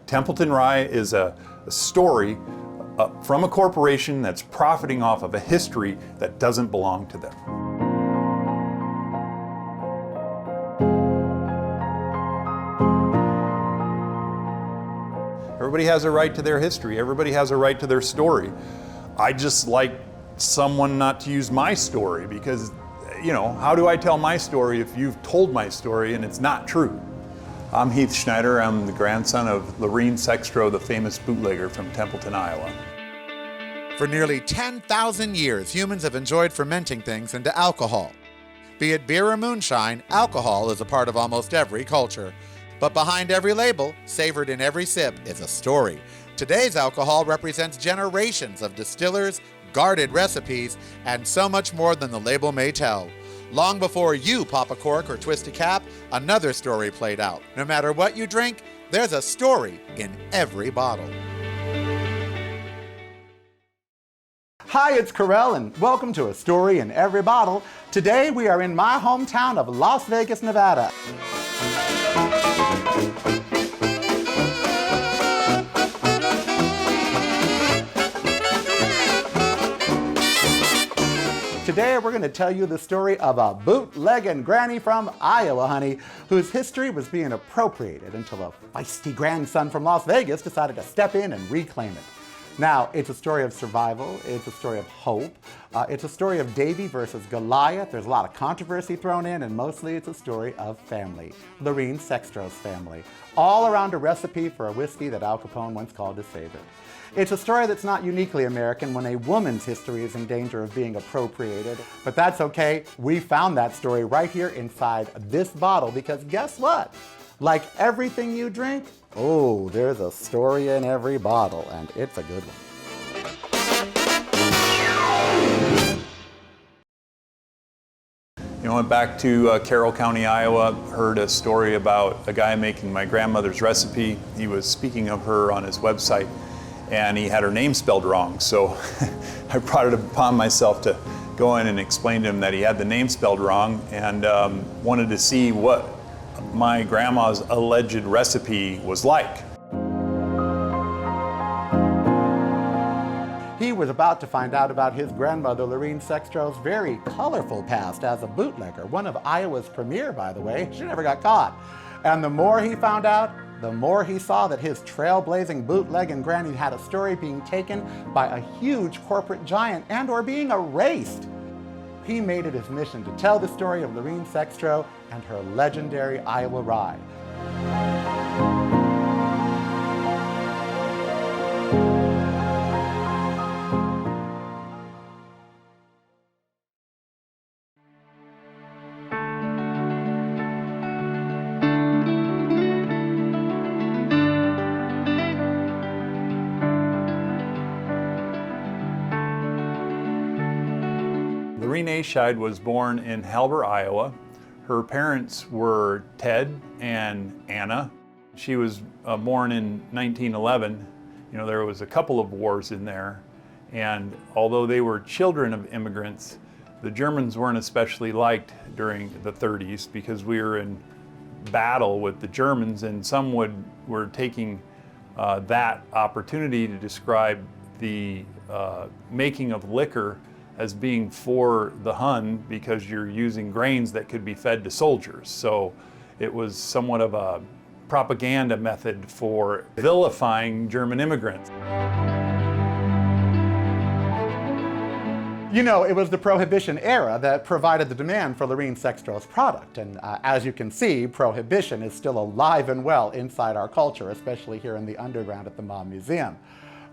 Templeton Rye is a story from a corporation that's profiting off of a history that doesn't belong to them. Everybody has a right to their history. Everybody has a right to their story. I just like someone not to use my story because, you know, how do I tell my story if you've told my story and it's not true? I'm Heath Scheider. I'm the grandson of Lorene Sextro, the famous bootlegger from Templeton, Iowa. For nearly 10,000 years, humans have enjoyed fermenting things into alcohol. Be it beer or moonshine, alcohol is a part of almost every culture. But behind every label, savored in every sip, is a story. Today's alcohol represents generations of distillers, guarded recipes, and so much more than the label may tell. Long before you pop a cork or twist a cap, another story played out. No matter what you drink, there's a story in every bottle. Hi, it's Karel, and welcome to A Story in Every Bottle. Today we are in my hometown of Las Vegas, Nevada. Today we're going to tell you the story of a bootlegging granny from Iowa, honey, whose history was being appropriated until a feisty grandson from Las Vegas decided to step in and reclaim it. Now, it's a story of survival, it's a story of hope, it's a story of Davy versus Goliath. There's a lot of controversy thrown in, and mostly it's a story of family, Lorene Sextro's family, all around a recipe for a whiskey that Al Capone once called his favorite. It's a story that's not uniquely American when a woman's history is in danger of being appropriated, but that's okay. We found that story right here inside this bottle because guess what? Like everything you drink, oh, there's a story in every bottle, and it's a good one. You know, I went back to Carroll County, Iowa, heard a story about a guy making my grandmother's recipe. He was speaking of her on his website, and he had her name spelled wrong. So I brought it upon myself to go in and explain to him that he had the name spelled wrong, and wanted to see what my grandma's alleged recipe was like. He was about to find out about his grandmother, Lorene Sextro's very colorful past as a bootlegger, one of Iowa's premier, by the way. She never got caught. And the more he found out, the more he saw that his trailblazing bootlegging granny had a story being taken by a huge corporate giant and or being erased. He made it his mission to tell the story of Lorene Sextro and her legendary Iowa rye. Lorene Scheid was born in Halber, Iowa. Her parents were Ted and Anna. She was born in 1911. You know, there was a couple of wars in there, and although they were children of immigrants, the Germans weren't especially liked during the 30s because we were in battle with the Germans, and some were taking that opportunity to describe the making of liquor as being for the Hun because you're using grains that could be fed to soldiers. So it was somewhat of a propaganda method for vilifying German immigrants. You know, it was the Prohibition era that provided the demand for Lorene Sextro's product. And as you can see, Prohibition is still alive and well inside our culture, especially here in the underground at the Mob Museum.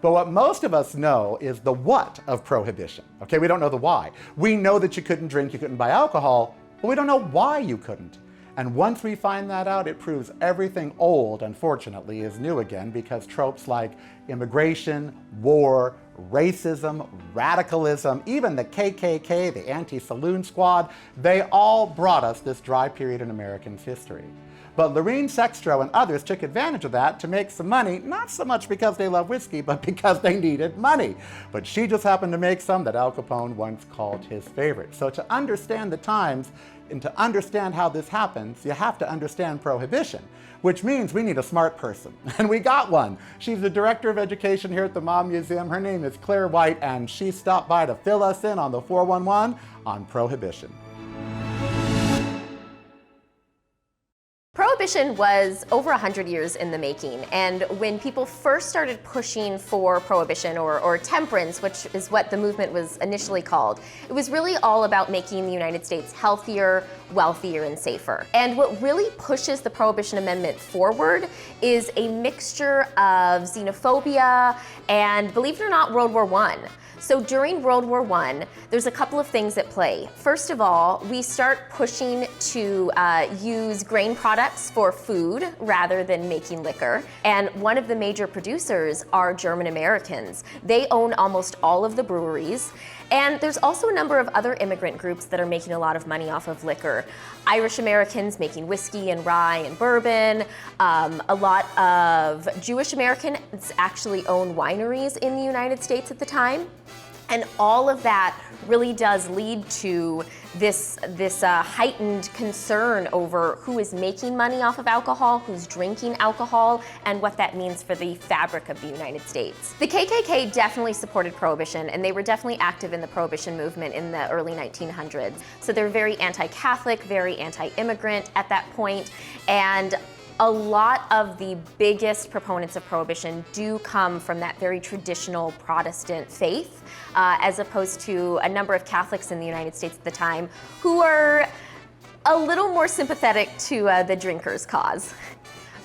But what most of us know is the what of Prohibition. Okay, we don't know the why. We know that you couldn't drink, you couldn't buy alcohol, but we don't know why you couldn't. And once we find that out, it proves everything old, unfortunately, is new again, because tropes like immigration, war, racism, radicalism, even the KKK, the anti-saloon squad, they all brought us this dry period in Americans' history. But Lorene Sextro and others took advantage of that to make some money, not so much because they love whiskey, but because they needed money. But she just happened to make some that Al Capone once called his favorite. So to understand the times and to understand how this happens, you have to understand Prohibition, which means we need a smart person. And we got one. She's the Director of Education here at the Mom Museum. Her name is Claire White, and she stopped by to fill us in on the 411 on Prohibition. Prohibition was over 100 years in the making, and when people first started pushing for prohibition or temperance, which is what the movement was initially called, it was really all about making the United States healthier, wealthier, and safer. And what really pushes the Prohibition Amendment forward is a mixture of xenophobia and, believe it or not, World War I. So during World War I, there's a couple of things at play. First of all, we start pushing to use grain products for food rather than making liquor. And one of the major producers are German Americans. They own almost all of the breweries. And there's also a number of other immigrant groups that are making a lot of money off of liquor. Irish Americans making whiskey and rye and bourbon. A lot of Jewish Americans actually own wineries in the United States at the time. And all of that really does lead to this heightened concern over who is making money off of alcohol, who's drinking alcohol, and what that means for the fabric of the United States. The KKK definitely supported Prohibition, and they were definitely active in the Prohibition movement in the early 1900s. So they're very anti-Catholic, very anti-immigrant at that point, and a lot of the biggest proponents of Prohibition do come from that very traditional Protestant faith, as opposed to a number of Catholics in the United States at the time who are a little more sympathetic to the drinkers' cause.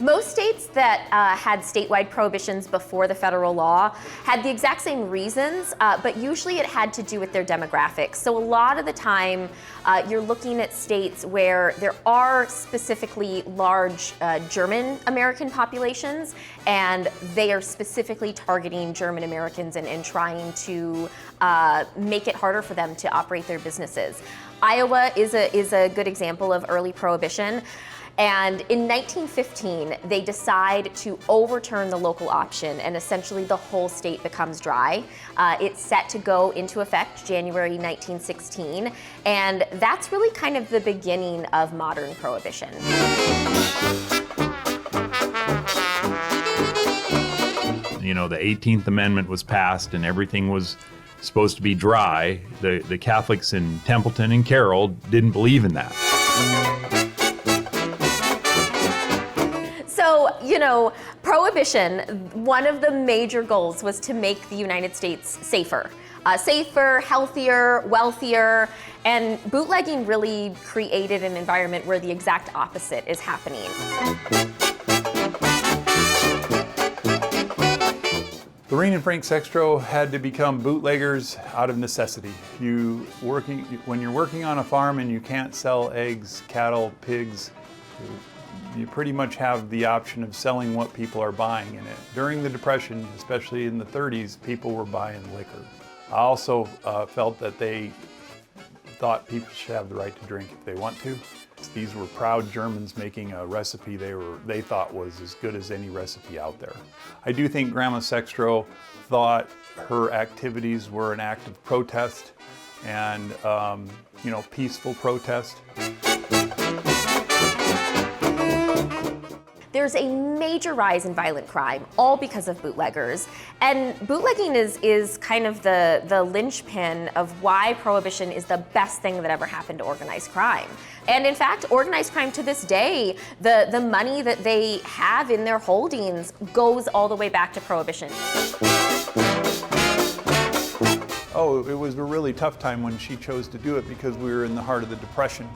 Most states that had statewide prohibitions before the federal law had the exact same reasons, but usually it had to do with their demographics. So a lot of the time, you're looking at states where there are specifically large German American populations, and they are specifically targeting German Americans and trying to make it harder for them to operate their businesses. Iowa is a good example of early prohibition. And in 1915, they decide to overturn the local option, and essentially the whole state becomes dry. It's set to go into effect January 1916, and that's really kind of the beginning of modern prohibition. You know, the 18th Amendment was passed and everything was supposed to be dry. The Catholics in Templeton and Karel didn't believe in that. So, you know, Prohibition, one of the major goals was to make the United States safer. Safer, healthier, wealthier, and bootlegging really created an environment where the exact opposite is happening. Lorene and Frank Sextro had to become bootleggers out of necessity. When you're working on a farm and you can't sell eggs, cattle, pigs, you pretty much have the option of selling what people are buying in it. During the Depression, especially in the 30s, people were buying liquor. I also felt that they thought people should have the right to drink if they want to. These were proud Germans making a recipe they thought was as good as any recipe out there. I do think Grandma Sextro thought her activities were an act of protest and peaceful protest. There's a major rise in violent crime, all because of bootleggers. And bootlegging is kind of the linchpin of why Prohibition is the best thing that ever happened to organized crime. And in fact, organized crime to this day, the money that they have in their holdings goes all the way back to Prohibition. Oh, it was a really tough time when she chose to do it because we were in the heart of the Depression.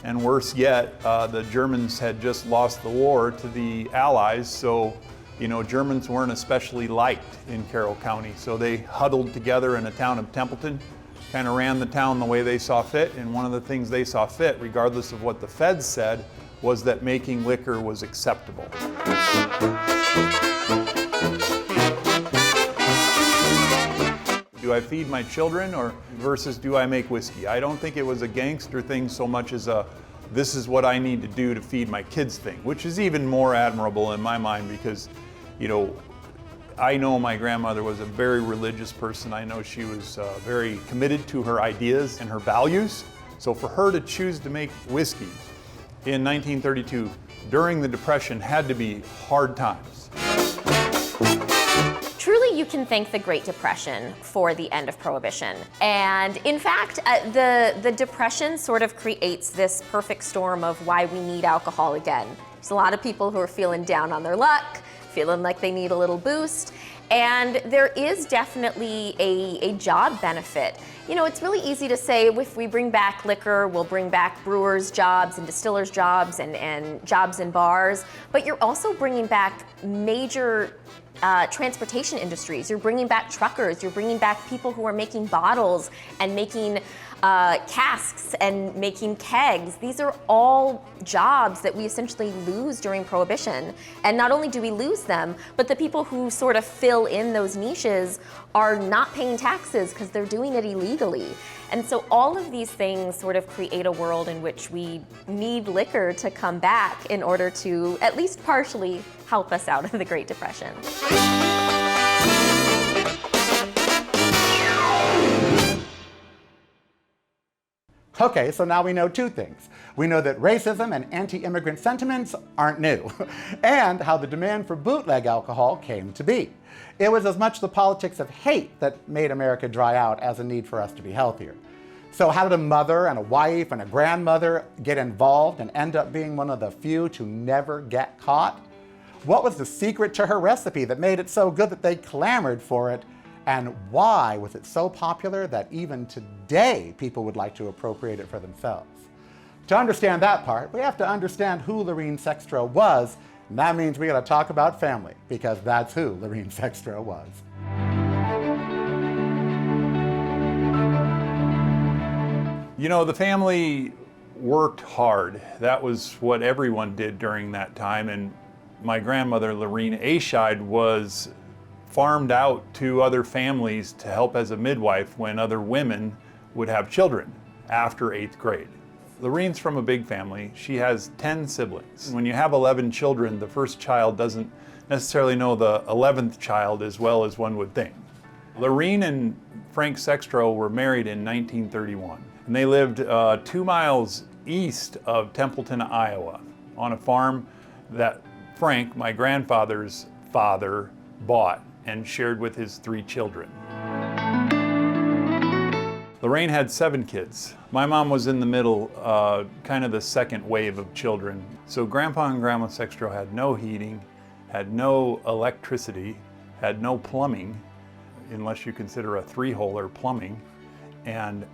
And worse yet, the Germans had just lost the war to the Allies, so Germans weren't especially liked in Carroll County. So they huddled together in the town of Templeton, kind of ran the town the way they saw fit, and one of the things they saw fit, regardless of what the feds said, was that making liquor was acceptable. Do I feed my children versus do I make whiskey? I don't think it was a gangster thing so much as a this is what I need to do to feed my kids thing, which is even more admirable in my mind because, you know, I know my grandmother was a very religious person. I know she was very committed to her ideas and her values. So for her to choose to make whiskey in 1932 during the Depression had to be hard times. Truly, you can thank the Great Depression for the end of Prohibition. And in fact, the Depression sort of creates this perfect storm of why we need alcohol again. There's a lot of people who are feeling down on their luck, feeling like they need a little boost. And there is definitely a job benefit. You know, it's really easy to say if we bring back liquor, we'll bring back brewers' jobs and distillers' jobs and jobs in bars, but you're also bringing back major transportation industries. You're bringing back truckers, you're bringing back people who are making bottles and making casks and making kegs. These are all jobs that we essentially lose during Prohibition. And not only do we lose them, but the people who sort of fill in those niches are not paying taxes because they're doing it illegally. And so all of these things sort of create a world in which we need liquor to come back in order to at least partially help us out of the Great Depression. Okay, so now we know two things. We know that racism and anti-immigrant sentiments aren't new, and how the demand for bootleg alcohol came to be. It was as much the politics of hate that made America dry out as a need for us to be healthier. So how did a mother and a wife and a grandmother get involved and end up being one of the few to never get caught? What was the secret to her recipe that made it so good that they clamored for it? And why was it so popular that even today people would like to appropriate it for themselves? To understand that part, we have to understand who Lorene Sextro was, and that means we gotta talk about family, because that's who Lorene Sextro was. You know, the family worked hard. That was what everyone did during that time, and my grandmother, Lorene A. Scheider, was farmed out to other families to help as a midwife when other women would have children after 8th grade. Lorene's from a big family. She has 10 siblings. When you have 11 children, the first child doesn't necessarily know the 11th child as well as one would think. Lorene and Frank Sextro were married in 1931, and they lived 2 miles east of Templeton, Iowa, on a farm that Frank, my grandfather's father, bought and shared with his 3 children. Lorene had 7 kids. My mom was in the middle, kind of the second wave of children. So Grandpa and Grandma Sextro had no heating, had no electricity, had no plumbing, unless you consider a 3-holer plumbing, and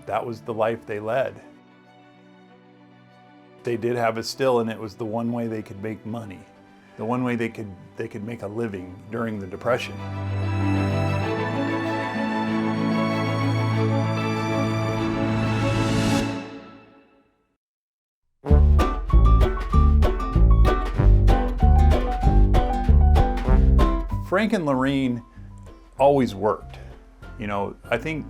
that was the life they led. They did have a still, and it was the one way they could make money. The one way they could make a living during the Depression. Frank and Lorene always worked. You know, I think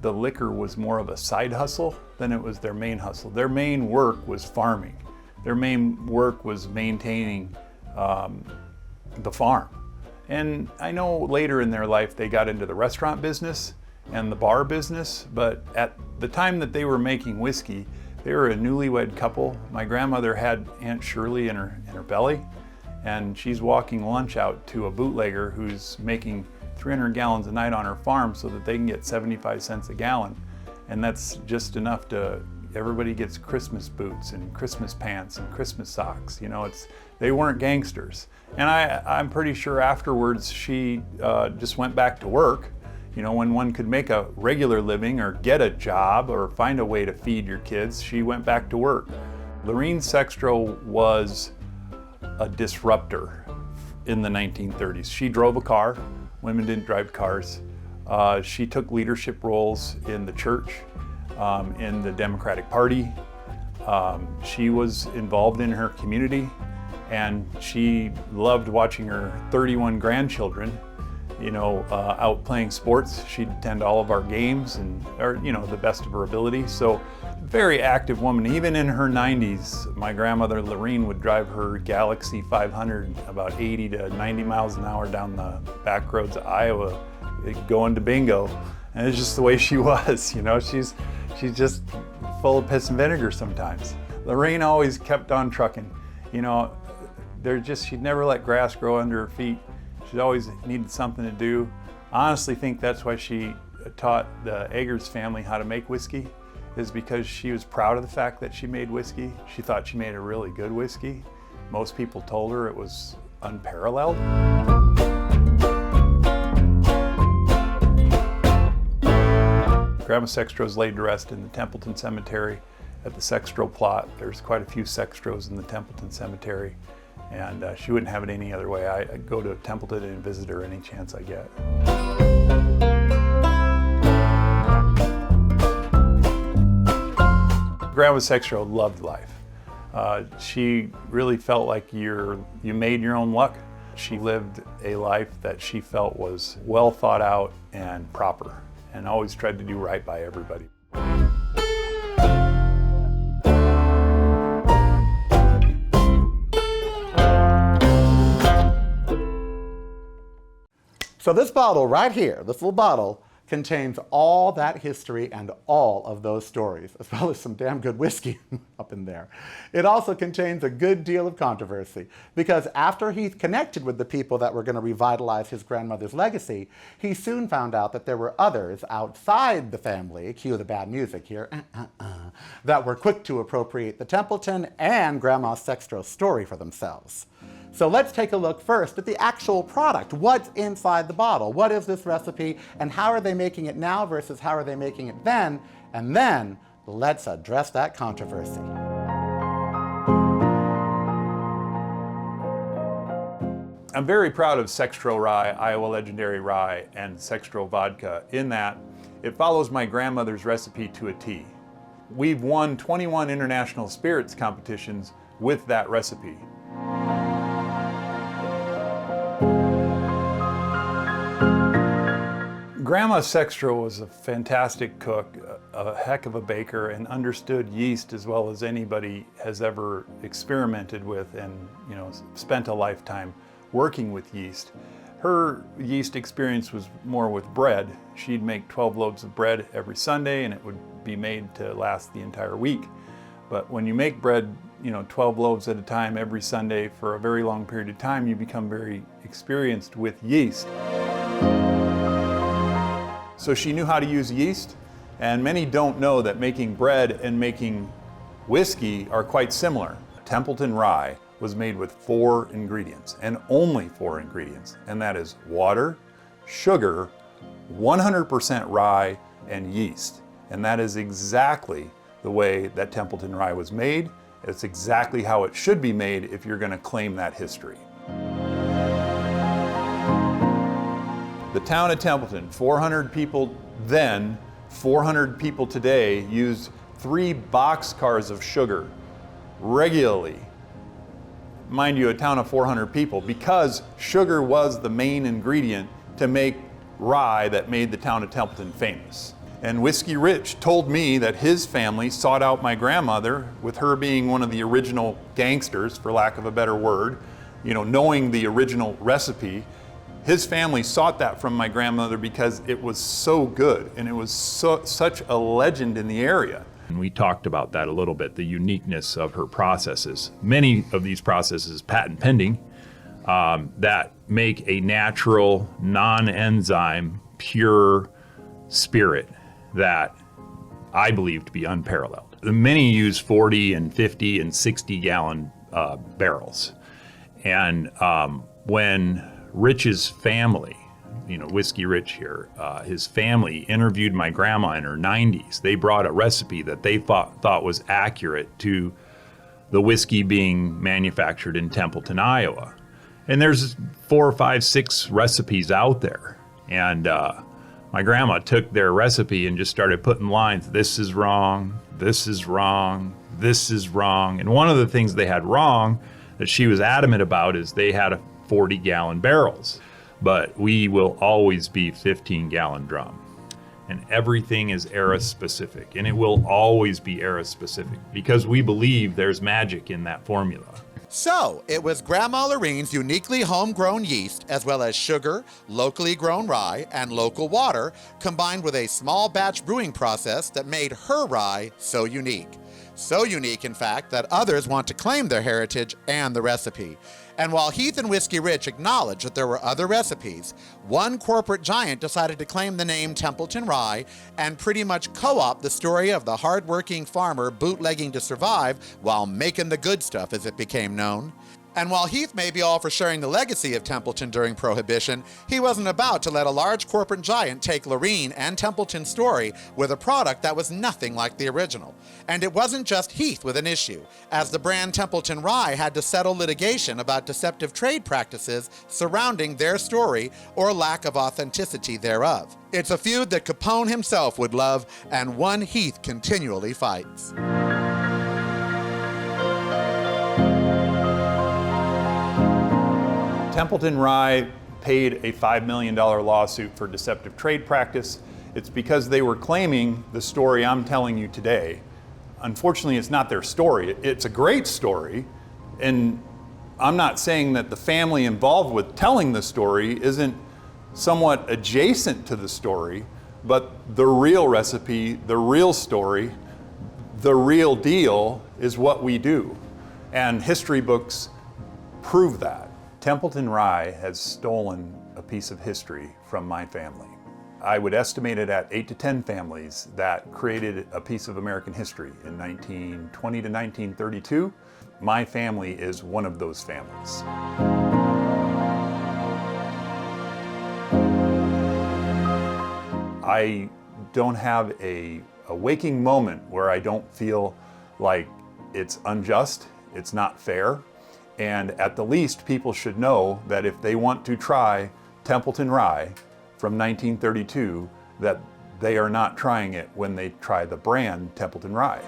the liquor was more of a side hustle than it was their main hustle. Their main work was farming. Their main work was maintaining the farm. And I know later in their life they got into the restaurant business and the bar business, but at the time that they were making whiskey, they were a newlywed couple. My grandmother had Aunt Shirley in her belly, and she's walking lunch out to a bootlegger who's making 300 gallons a night on her farm so that they can get 75 cents a gallon. And that's just enough to, everybody gets Christmas boots and Christmas pants and Christmas socks. You know, they weren't gangsters. And I'm pretty sure afterwards she just went back to work. You know, when one could make a regular living or get a job or find a way to feed your kids, she went back to work. Lorene Sextro was a disruptor in the 1930s. She drove a car. Women didn't drive cars. She took leadership roles in the church, in the Democratic Party. She was involved in her community, and she loved watching her 31 grandchildren out playing sports. She'd attend all of our games or the best of her ability. So very active woman. Even in her 90s, my grandmother Lorene would drive her Galaxy 500 about 80 to 90 miles an hour down the back roads of Iowa, going to bingo. And it's just the way she was, she's just full of piss and vinegar sometimes. Lorene always kept on trucking. She'd never let grass grow under her feet. She always needed something to do. I honestly think that's why she taught the Heirs family how to make whiskey, is because she was proud of the fact that she made whiskey. She thought she made a really good whiskey. Most people told her it was unparalleled. Grandma Sextro is laid to rest in the Templeton Cemetery at the Sextro plot. There's quite a few Sextros in the Templeton Cemetery, and she wouldn't have it any other way. I go to Templeton and visit her any chance I get. Grandma Sextro loved life. She really felt like you made your own luck. She lived a life that she felt was well thought out and proper, and always tried to do right by everybody. So this bottle right here, this little bottle, contains all that history and all of those stories, as well as some damn good whiskey up in there. It also contains a good deal of controversy, because after Heath connected with the people that were going to revitalize his grandmother's legacy, he soon found out that there were others outside the family, cue the bad music here, that were quick to appropriate the Templeton and Grandma Sextro's story for themselves. So let's take a look first at the actual product. What's inside the bottle? What is this recipe, and how are they making it now versus how are they making it then? And then let's address that controversy. I'm very proud of Sextro Rye, Iowa Legendary Rye, and Sextro Vodka in that it follows my grandmother's recipe to a T. We've won 21 international spirits competitions with that recipe. Grandma Sextro was a fantastic cook, a heck of a baker, and understood yeast as well as anybody has ever experimented with and spent a lifetime working with yeast. Her yeast experience was more with bread. She'd make 12 loaves of bread every Sunday, and it would be made to last the entire week. But when you make bread, 12 loaves at a time every Sunday for a very long period of time, you become very experienced with yeast. So she knew how to use yeast, and many don't know that making bread and making whiskey are quite similar. Templeton Rye was made with 4 ingredients, and only 4 ingredients, and that is water, sugar, 100% rye, and yeast. And that is exactly the way that Templeton Rye was made. It's exactly how it should be made if you're going to claim that history. The town of Templeton, 400 people then, 400 people today, used 3 boxcars of sugar regularly. Mind you, a town of 400 people, because sugar was the main ingredient to make rye that made the town of Templeton famous. And Whiskey Rich told me that his family sought out my grandmother, with her being one of the original gangsters, for lack of a better word, knowing the original recipe. His family sought that from my grandmother because it was so good, and it was such a legend in the area. And we talked about that a little bit, the uniqueness of her processes. Many of these processes patent pending that make a natural, non-enzyme, pure spirit that I believe to be unparalleled. Many use 40 and 50 and 60 gallon barrels. And when Rich's family, Whiskey Rich here, his family interviewed my grandma in her 90s. They brought a recipe that they thought was accurate to the whiskey being manufactured in Templeton, Iowa. And there's 4 or 5, 6 recipes out there. And my grandma took their recipe and just started putting lines, this is wrong, this is wrong, this is wrong. And one of the things they had wrong that she was adamant about is they had 40-gallon barrels. but we will always be 15-gallon drum. And everything is era specific, and it will always be era specific because we believe there's magic in that formula. So, it was Grandma Lorene's uniquely homegrown yeast, as well as sugar, locally grown rye, and local water, combined with a small batch brewing process that made her rye so unique. So unique, in fact, that others want to claim their heritage and the recipe. And while Heath and Whiskey Rich acknowledge that there were other recipes, one corporate giant decided to claim the name Templeton Rye and pretty much co-opt the story of the hard-working farmer bootlegging to survive while making the good stuff, as it became known. And while Heath may be all for sharing the legacy of Templeton during Prohibition, he wasn't about to let a large corporate giant take Lorene and Templeton's story with a product that was nothing like the original. And it wasn't just Heath with an issue, as the brand Templeton Rye had to settle litigation about deceptive trade practices surrounding their story or lack of authenticity thereof. It's a feud that Capone himself would love, and one Heath continually fights. Templeton Rye paid a $5 million lawsuit for deceptive trade practice. It's because they were claiming the story I'm telling you today. Unfortunately, it's not their story. It's a great story, and I'm not saying that the family involved with telling the story isn't somewhat adjacent to the story, but the real recipe, the real story, the real deal is what we do. And history books prove that. Templeton Rye has stolen a piece of history from my family. I would estimate it at 8 to 10 families that created a piece of American history in 1920 to 1932. My family is one of those families. I don't have a waking moment where I don't feel like it's unjust, it's not fair. And at the least, people should know that if they want to try Templeton Rye from 1932, that they are not trying it when they try the brand Templeton Rye.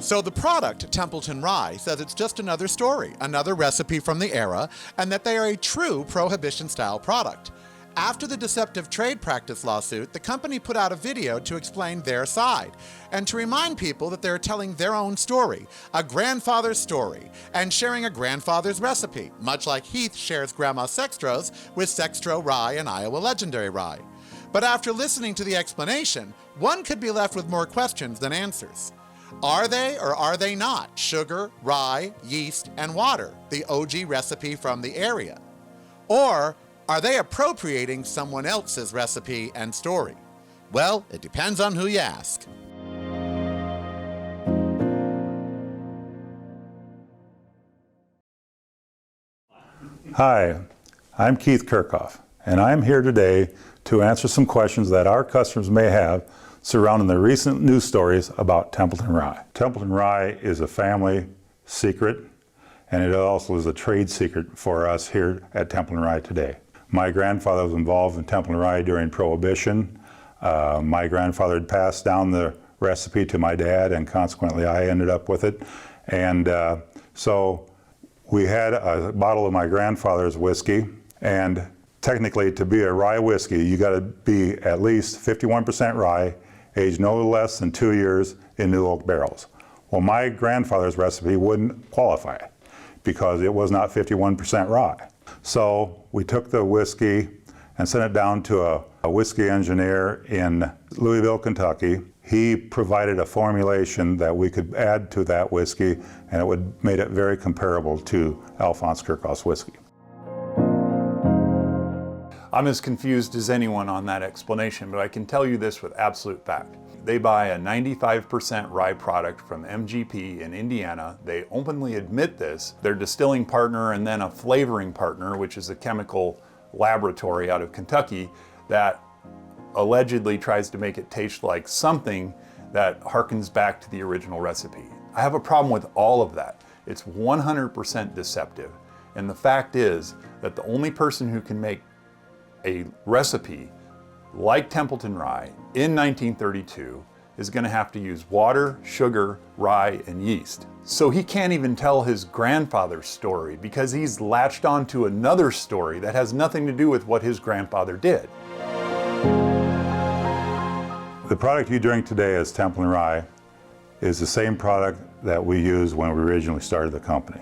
So the product, Templeton Rye, says it's just another story, another recipe from the era, and that they are a true Prohibition-style product. After the deceptive trade practice lawsuit, the company put out a video to explain their side and to remind people that they're telling their own story, a grandfather's story, and sharing a grandfather's recipe, much like Heath shares Grandma Sextro's with Sextro Rye and Iowa Legendary Rye. But after listening to the explanation, one could be left with more questions than answers. Are they or are they not sugar, rye, yeast, and water, the OG recipe from the area? Or are they appropriating someone else's recipe and story? Well, it depends on who you ask. Hi, I'm Keith Kirchhoff, and I'm here today to answer some questions that our customers may have surrounding the recent news stories about Templeton Rye. Templeton Rye is a family secret, and it also is a trade secret for us here at Templeton Rye today. My grandfather was involved in Templeton Rye during Prohibition. My grandfather had passed down the recipe to my dad, and consequently I ended up with it. And so we had a bottle of my grandfather's whiskey, and technically to be a rye whiskey, you gotta be at least 51% rye, aged no less than 2 years in new oak barrels. Well, my grandfather's recipe wouldn't qualify because it was not 51% rye. So we took the whiskey and sent it down to a whiskey engineer in Louisville, Kentucky. He provided a formulation that we could add to that whiskey, and it would made it very comparable to Alphonse Kirchhoff's whiskey. I'm as confused as anyone on that explanation, but I can tell you this with absolute fact. They buy a 95% rye product from MGP in Indiana. They openly admit this. Their distilling partner and then a flavoring partner, which is a chemical laboratory out of Kentucky, that allegedly tries to make it taste like something that harkens back to the original recipe. I have a problem with all of that. It's 100% deceptive. And the fact is that the only person who can make a recipe like Templeton Rye in 1932 is going to have to use water, sugar, rye, and yeast. So he can't even tell his grandfather's story because he's latched onto another story that has nothing to do with what his grandfather did. The product you drink today as Templeton Rye is the same product that we used when we originally started the company.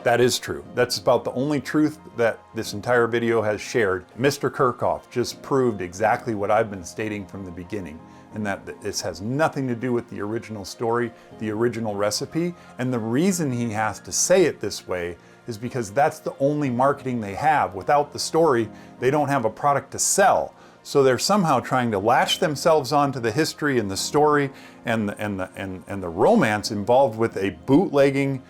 That is true. That's about the only truth that this entire video has shared. Mr. Kirchhoff just proved exactly what I've been stating from the beginning, and that this has nothing to do with the original story, the original recipe, and the reason he has to say it this way is because that's the only marketing they have. Without the story, they don't have a product to sell. So they're somehow trying to latch themselves onto the history and the story and the romance involved with a bootlegging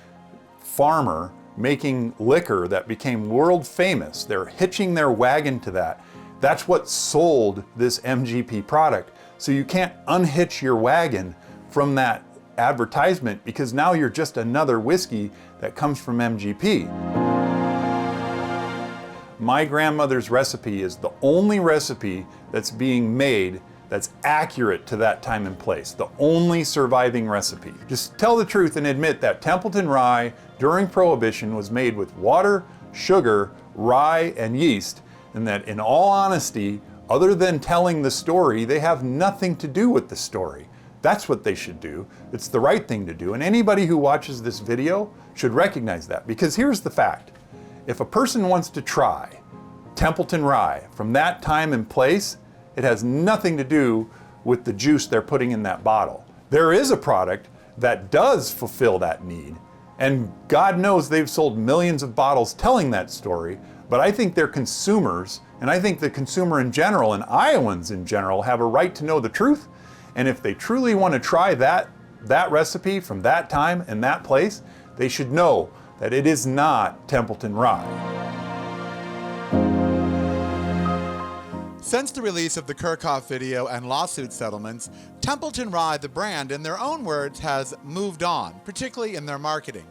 farmer making liquor that became world famous. They're hitching their wagon to that. That's what sold this MGP product. So you can't unhitch your wagon from that advertisement because now you're just another whiskey that comes from MGP. My grandmother's recipe is the only recipe that's being made that's accurate to that time and place, the only surviving recipe. Just tell the truth and admit that Templeton Rye during Prohibition was made with water, sugar, rye, and yeast, and that in all honesty, other than telling the story, they have nothing to do with the story. That's what they should do. It's the right thing to do, and anybody who watches this video should recognize that, because here's the fact. If a person wants to try Templeton Rye from that time and place, it has nothing to do with the juice they're putting in that bottle. There is a product that does fulfill that need, and God knows they've sold millions of bottles telling that story, but I think they're consumers, and I think the consumer in general, and Iowans in general, have a right to know the truth, and if they truly want to try that recipe from that time and that place, they should know that it is not Templeton Rye. Since the release of the Kirchhoff video and lawsuit settlements, Templeton Rye, the brand, in their own words, has moved on, particularly in their marketing.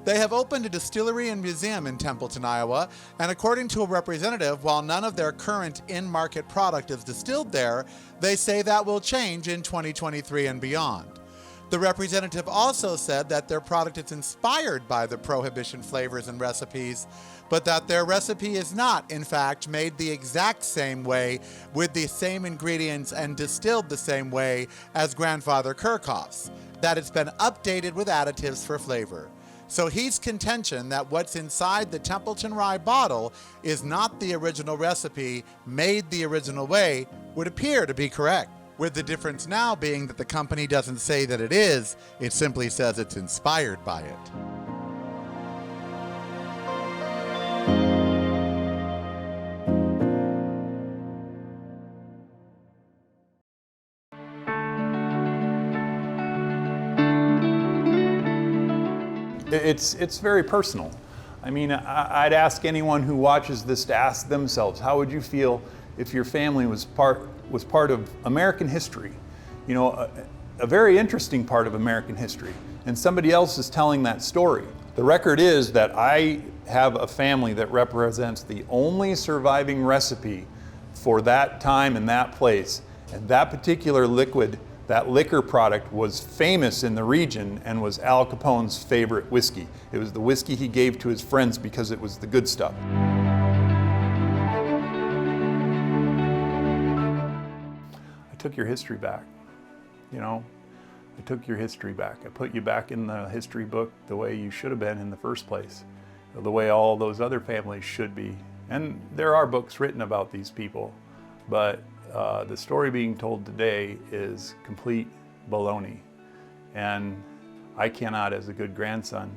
They have opened a distillery and museum in Templeton, Iowa, and according to a representative, while none of their current in-market product is distilled there, they say that will change in 2023 and beyond. The representative also said that their product is inspired by the Prohibition flavors and recipes, but that their recipe is not, in fact, made the exact same way with the same ingredients and distilled the same way as Grandfather Kirchhoff's, that it's been updated with additives for flavor. So Heath's contention that what's inside the Templeton Rye bottle is not the original recipe made the original way would appear to be correct, with the difference now being that the company doesn't say that it is, it simply says it's inspired by it. It's very personal. I mean, I'd ask anyone who watches this to ask themselves, how would you feel if your family was part of American history? You know, a very interesting part of American history, and somebody else is telling that story. The record is that I have a family that represents the only surviving recipe for that time and that place, and that particular liquid, that liquor product, was famous in the region and was Al Capone's favorite whiskey. It was the whiskey he gave to his friends because it was the good stuff. I took your history back, you know? I took your history back. I put you back in the history book the way you should have been in the first place, the way all those other families should be. And there are books written about these people, but the story being told today is complete baloney. And I cannot, as a good grandson,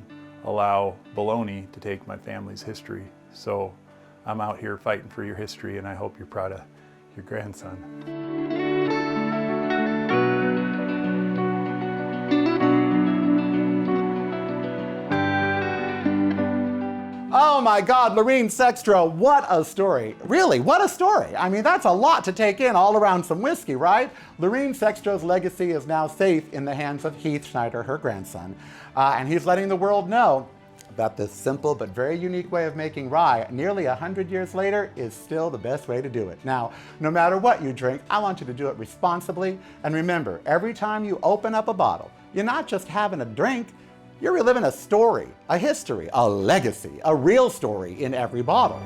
allow baloney to take my family's history. So I'm out here fighting for your history, and I hope you're proud of your grandson. Oh my God, Lorene Sextro, what a story. Really, what a story. I mean, that's a lot to take in all around some whiskey, right? Lorene Sextro's legacy is now safe in the hands of Heath Scheider, her grandson. And he's letting the world know that this simple but very unique way of making rye nearly 100 years later is still the best way to do it. Now, no matter what you drink, I want you to do it responsibly. And remember, every time you open up a bottle, you're not just having a drink, you're reliving a story, a history, a legacy, a real story in every bottle.